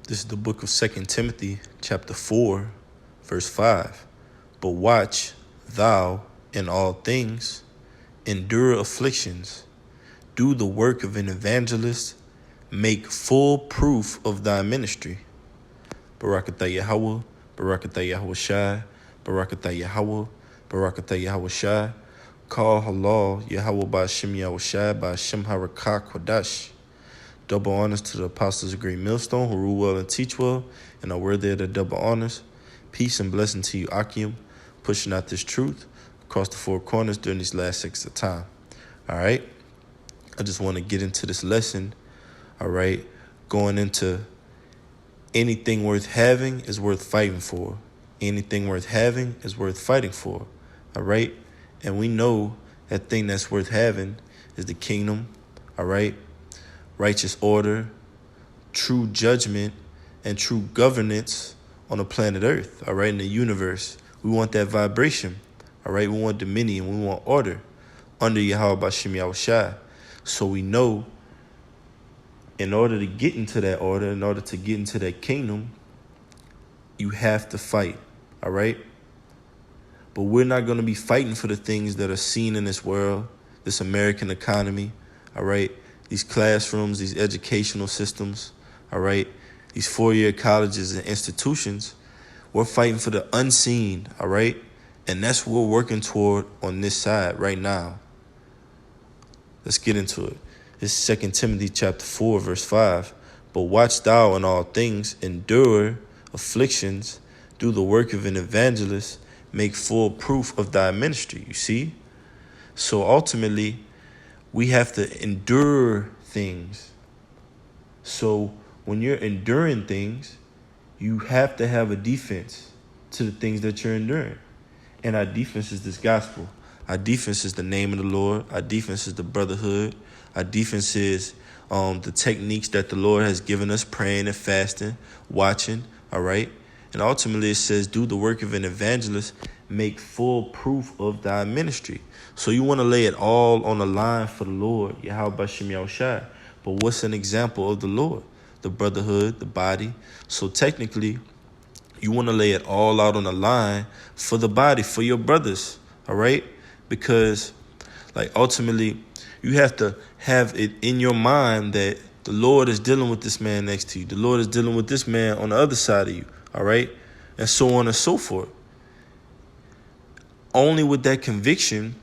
This is the book of 2 Timothy, chapter 4, verse 5. But watch thou in all things, endure afflictions, do the work of an evangelist, make full proof of thy ministry. Barakatah Yahweh, Barakatah Yahweh Shai, Barakatah Yahweh, Barakatah Yahweh Shai. Call halal Yahweh Ba'ashem Yahweh Shai, Ba'ashem Harakah Kodash. Double honors to the apostles of Great Millstone who rule well and teach well and are worthy of the double honors. Peace and blessing to you, Akim, pushing out this truth across the four corners during these last 6 of time. All right. I just want to get into this lesson. All right. Going into anything worth having is worth fighting for. Anything worth having is worth fighting for. All right. And we know that thing that's worth having is the kingdom. All right. Righteous order, true judgment, and true governance on the planet Earth, all right, in the universe. We want that vibration, all right? We want dominion, we want order under Yahweh Ba'ashem Yahweh Shai. So we know in order to get into that order, in order to get into that kingdom, you have to fight, all right? But we're not going to be fighting for the things that are seen in this world, this American economy, all right? These classrooms, these educational systems, all right, these four-year colleges and institutions, we're fighting for the unseen, all right? And that's what we're working toward on this side right now. Let's get into it. This is 2 Timothy chapter 4, verse 5. But watch thou in all things, endure afflictions, do the work of an evangelist, make full proof of thy ministry. You see? So ultimately, we have to endure things. So when you're enduring things, you have to have a defense to the things that you're enduring. And our defense is this gospel. Our defense is the name of the Lord. Our defense is the brotherhood. Our defense is the techniques that the Lord has given us, praying and fasting, watching, all right? And ultimately it says, do the work of an evangelist, make full proof of thy ministry. So you want to lay it all on the line for the Lord, Yahweh Ba'ashem Yahweh Shai. But what's an example of the Lord? The brotherhood, the body. So technically, you want to lay it all out on the line for the body, for your brothers, all right? Because, like, ultimately, you have to have it in your mind that the Lord is dealing with this man next to you. The Lord is dealing with this man on the other side of you, all right? And so on and so forth. Only with that conviction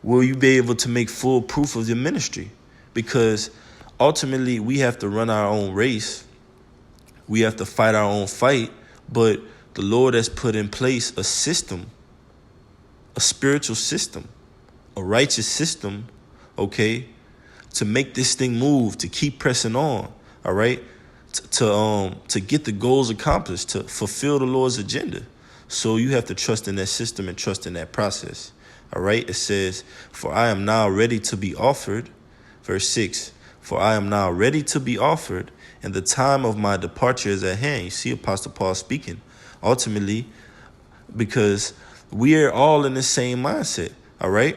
will you be able to make full proof of your ministry. Because ultimately, we have to run our own race. We have to fight our own fight. But the Lord has put in place a system, a spiritual system, a righteous system, okay, to make this thing move, to keep pressing on, all right, to get the goals accomplished, to fulfill the Lord's agenda. So you have to trust in that system and trust in that process, all right? It says, for I am now ready to be offered, verse 6, for I am now ready to be offered, and the time of my departure is at hand. You see Apostle Paul speaking, ultimately, because we are all in the same mindset, all right?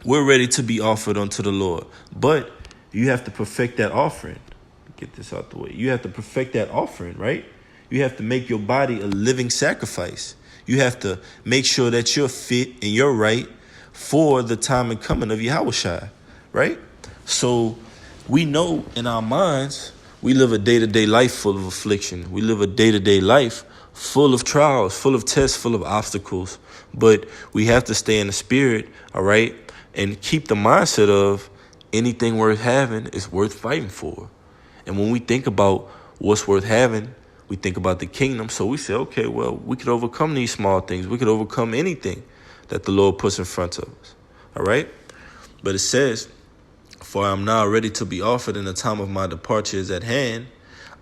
We're ready to be offered unto the Lord, but you have to perfect that offering. Get this out the way. You have to perfect that offering, right? You have to make your body a living sacrifice. You have to make sure that you're fit and you're right for the time and coming of Yahweh Shai, right? So we know in our minds, we live a day-to-day life full of affliction. We live a day-to-day life full of trials, full of tests, full of obstacles. But we have to stay in the spirit, all right, and keep the mindset of anything worth having is worth fighting for. And when we think about what's worth having, we think about the kingdom. So we say, okay, well, we could overcome these small things. We could overcome anything that the Lord puts in front of us, all right? But it says, for I am now ready to be offered, and the time of my departure is at hand.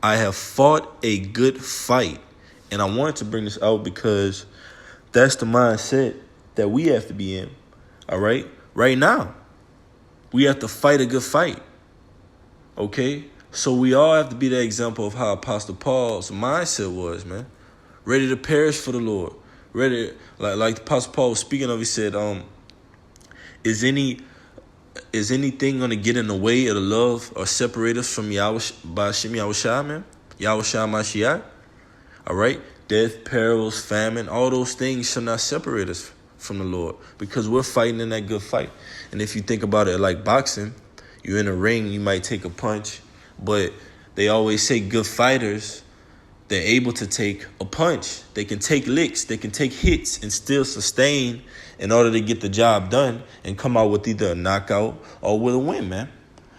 I have fought a good fight. And I wanted to bring this out because that's the mindset that we have to be in, all right? Right now, we have to fight a good fight, okay? So we all have to be that example of how Apostle Paul's mindset was, man. Ready to perish for the Lord. Ready, like the Apostle Paul was speaking of, he said, is anything going to get in the way of the love or separate us from Yahweh Ba'ashem Yahweh Shai, man? Yahushua Mashiach. All right? Death, perils, famine, all those things shall not separate us from the Lord because we're fighting in that good fight. And if you think about it like boxing, you're in a ring, you might take a punch, but they always say good fighters, they're able to take a punch. They can take licks, they can take hits and still sustain in order to get the job done and come out with either a knockout or with a win, man.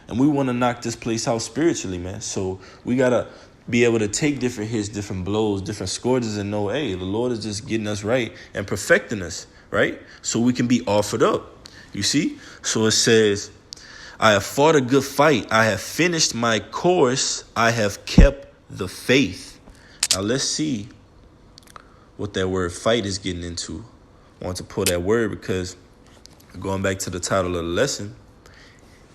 And we want to knock this place out spiritually, man. So we got to be able to take different hits, different blows, different scourges and know, hey, the Lord is just getting us right and perfecting us, right? So we can be offered up. You see? So it says, I have fought a good fight. I have finished my course. I have kept the faith. Now let's see what that word fight is getting into. I want to pull that word because going back to the title of the lesson,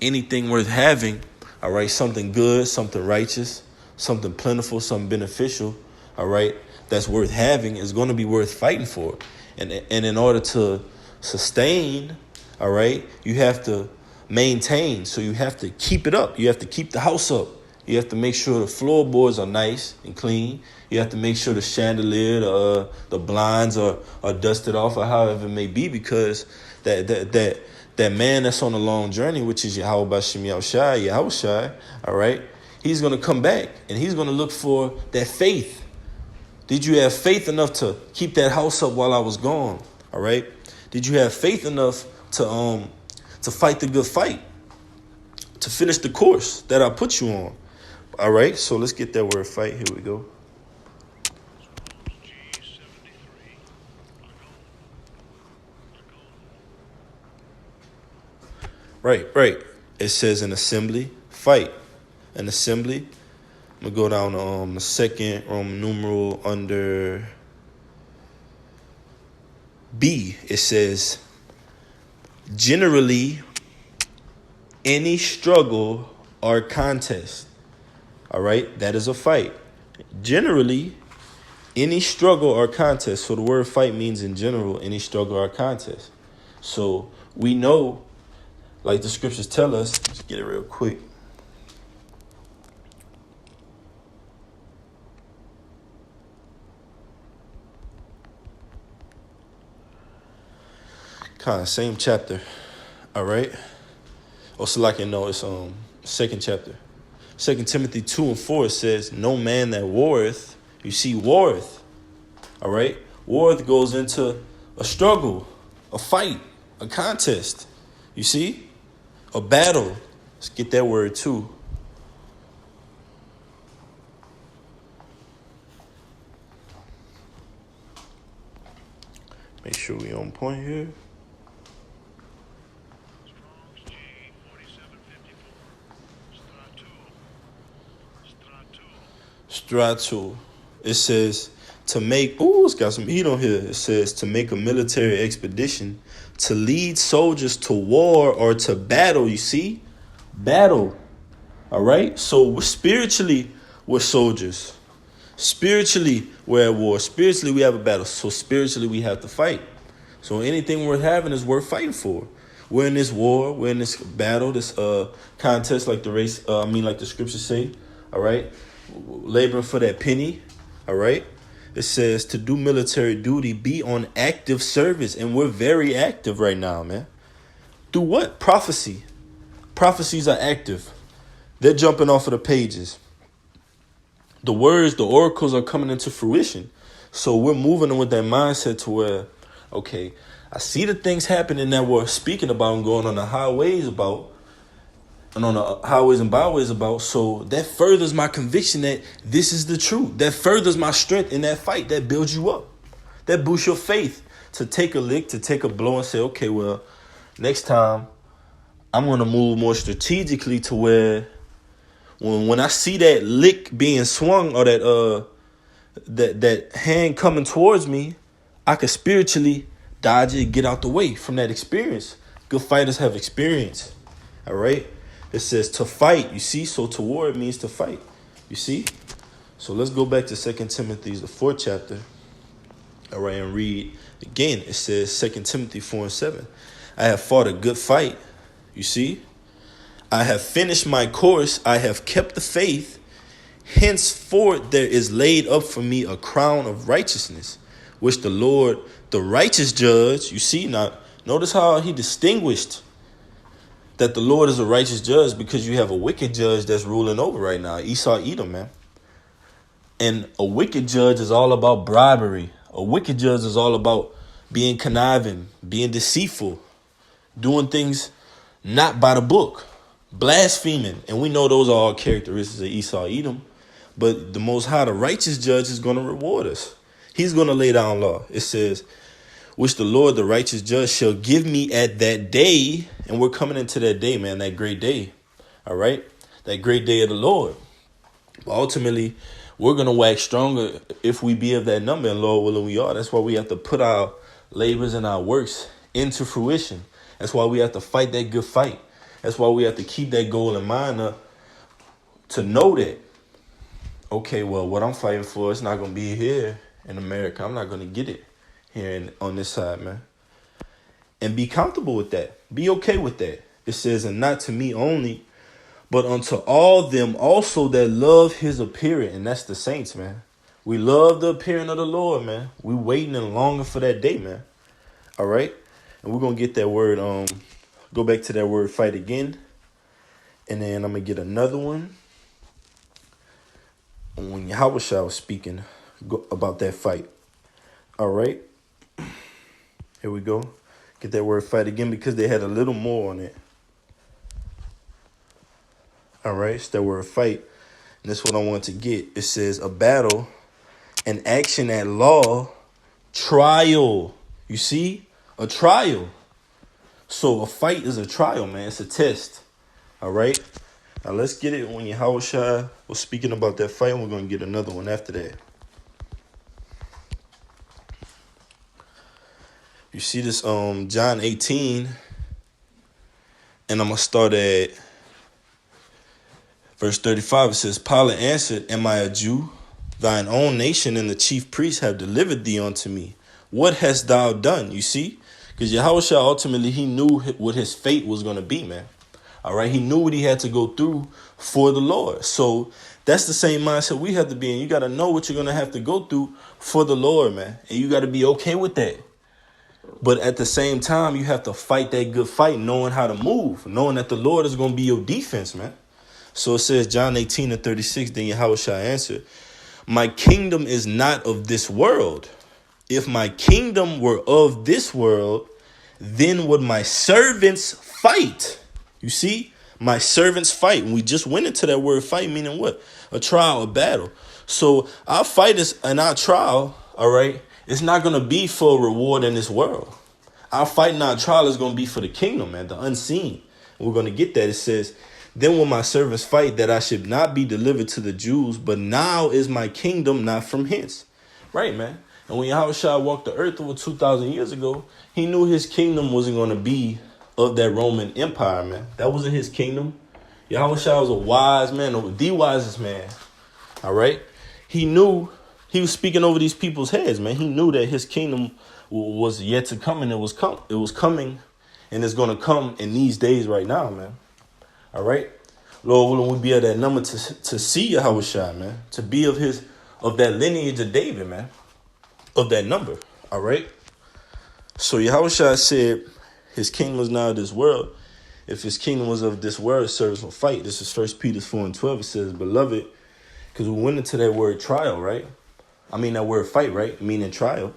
anything worth having, all right, something good, something righteous, something plentiful, something beneficial, all right, that's worth having is going to be worth fighting for. And in order to sustain, all right, you have to maintain. So you have to keep it up. You have to keep the house up. You have to make sure the floorboards are nice and clean. You have to make sure the chandelier, the blinds are dusted off or however it may be, because that man that's on a long journey, which is Yahweh Bashem Yahushai, all right, he's going to come back and he's going to look for that faith. Did you have faith enough to keep that house up while I was gone? All right. Did you have faith enough to fight the good fight, to finish the course that I put you on? All right. So let's get that word fight. Here we go. Right. It says an assembly, fight, an assembly. I'm going to go down to the second Roman numeral under B. It says, generally, any struggle or contest. All right, that is a fight. Generally, any struggle or contest. So the word fight means in general, any struggle or contest. So we know, like the scriptures tell us, let's get it real quick. Kind of same chapter, all right? Oh, so like it's second chapter. 2 Timothy 2:4 says, no man that warreth, you see, warreth, all right? Warreth goes into a struggle, a fight, a contest, you see? A battle. Let's get that word too. Make sure we on point here. Stratu. It says to make, it's got some heat on here. It says to make a military expedition, to lead soldiers to war or to battle. You see? Battle. All right? So spiritually, we're soldiers. Spiritually, we're at war. Spiritually, we have a battle. So spiritually, we have to fight. So anything worth having is worth fighting for. We're in this war. We're in this battle, this contest, like the scriptures say. All right? Laboring for that penny. All right? It says to do military duty, be on active service. And we're very active right now, man. Do what? Prophecy. Prophecies are active. They're jumping off of the pages. The words, the oracles are coming into fruition. So we're moving with that mindset to where, okay, I see the things happening that we're speaking about and going on the highways about, and on the highways and byways about. So that furthers my conviction that this is the truth. That furthers my strength in that fight. That builds you up. That boosts your faith to take a lick, to take a blow and say, okay, well, next time I'm going to move more strategically to where when I see that lick being swung or that hand coming towards me, I could spiritually dodge it, get out the way from that experience. Good fighters have experience. All right. It says to fight, you see? So to war, it means to fight, you see? So let's go back to 2 Timothy, the 4th chapter, all right, and read again. It says 2 Timothy 4:7. I have fought a good fight, you see? I have finished my course. I have kept the faith. Henceforth there is laid up for me a crown of righteousness, which the Lord, the righteous judge, you see now, notice how he distinguished that the Lord is a righteous judge, because you have a wicked judge that's ruling over right now, Esau, Edom, man. And a wicked judge is all about bribery. A wicked judge is all about being conniving, being deceitful, doing things not by the book, blaspheming. And we know those are all characteristics of Esau, Edom. But the Most High, the righteous judge, is going to reward us. He's going to lay down law. It says, which the Lord, the righteous judge, shall give me at that day. And we're coming into that day, man, that great day. All right? That great day of the Lord. But ultimately, we're going to wax stronger if we be of that number, and Lord willing we are. That's why we have to put our labors and our works into fruition. That's why we have to fight that good fight. That's why we have to keep that goal in mind to know that, okay, well, what I'm fighting for is not going to be here in America. I'm not going to get it here on this side, man. And be comfortable with that. Be okay with that. It says, and not to me only, but unto all them also that love his appearing. And that's the saints, man. We love the appearing of the Lord, man. We waiting and longing for that day, man. All right? And we're going to get that word, go back to that word fight again. And then I'm going to get another one. When Yahushua was speaking about that fight. All right? Here we go. Get that word fight again, because they had a little more on it. All right, it's that word fight. And that's what I want to get. It says a battle, an action at law, trial. You see? A trial. So a fight is a trial, man. It's a test. All right? Now let's get it. When Yahushua was speaking about that fight, we're going to get another one after that. You see this John 18, and I'm going to start at verse 35. It says, Pilate answered, Am I a Jew? Thine own nation and the chief priests have delivered thee unto me. What hast thou done? You see? Because Yahushua ultimately, he knew what his fate was going to be, man. All right? He knew what he had to go through for the Lord. So that's the same mindset we have to be in. You got to know what you're going to have to go through for the Lord, man. And you got to be okay with that. But at the same time, you have to fight that good fight, knowing how to move, knowing that the Lord is going to be your defense, man. So it says, John 18 and 36, then Yahushua answered, My kingdom is not of this world. If my kingdom were of this world, then would my servants fight. You see, my servants fight. And we just went into that word fight, meaning what? A trial, a battle. So our fight is, and our trial, all right, it's not going to be for a reward in this world. Our fight and our trial is going to be for the kingdom, man, the unseen. And we're going to get that. It says, Then will my servants fight, that I should not be delivered to the Jews, but now is my kingdom not from hence. Right, man. And when Yahushua walked the earth over 2,000 years ago, he knew his kingdom wasn't going to be of that Roman Empire, man. That wasn't his kingdom. Yahushua was a wise man, the wisest man. All right. He knew he was speaking over these people's heads, man. He knew that his kingdom was yet to come, and it was coming, and it's going to come in these days right now, man. All right. Lord willing, we be at that number to see Yahushua, man, to be of that lineage of David, man, of that number. All right. So Yahushua said his kingdom was not of this world. If his kingdom was of this world, servants will fight. This is 1 Peter 4 and 12. It says, Beloved, because we went into that word trial, right? I mean, that word fight, right? Meaning trial.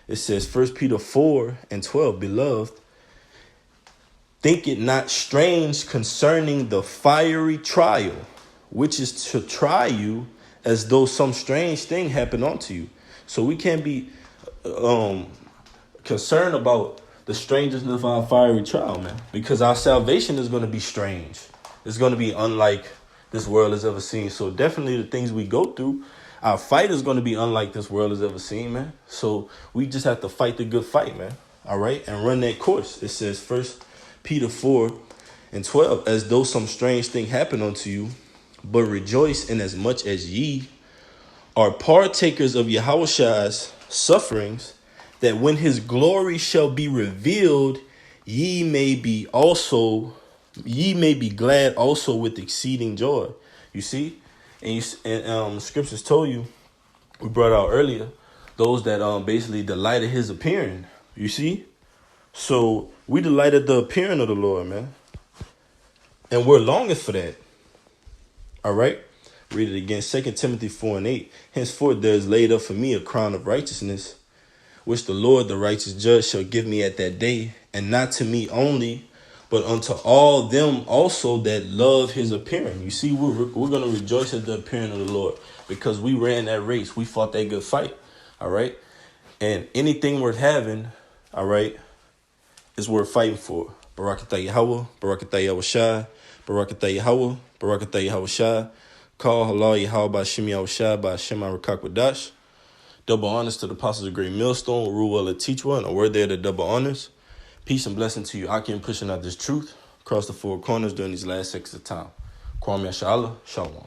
It says 1 Peter 4 and 12, Beloved, think it not strange concerning the fiery trial, which is to try you as though some strange thing happened unto you. So we can't be concerned about the strangeness of our fiery trial, man, because our salvation is going to be strange. It's going to be unlike this world has ever seen. So definitely the things we go through, our fight is going to be unlike this world has ever seen, man. So we just have to fight the good fight, man. All right. And run that course. It says 1 Peter 4 and 12, as though some strange thing happened unto you, but rejoice in as much as ye are partakers of Yahushua's sufferings, that when his glory shall be revealed, ye may be glad also with exceeding joy. You see? And scriptures told you, we brought out earlier, those that basically delighted his appearing. You see? So we delighted the appearing of the Lord, man. And we're longing for that. All right? Read it again. 2 Timothy 4:8. Henceforth there is laid up for me a crown of righteousness, which the Lord, the righteous judge, shall give me at that day, and not to me only, but unto all them also that love his appearing. You see, we're going to rejoice at the appearing of the Lord because we ran that race. We fought that good fight. All right? And anything worth having, all right, is worth fighting for. Barakatah Yahweh, Barakatah Yahushai, Barakatah Yahweh, Barakatah Yahushai. Call halal Yahweh by Shem Yahushai by Shem Arakak. Double honors to the apostles of Great Millstone, Ruwella Teachwa, and a word there to double honors. Peace and blessing to you. I can pushing out this truth across the four corners during these last 6 of time. Kwame Yashala, Shalom.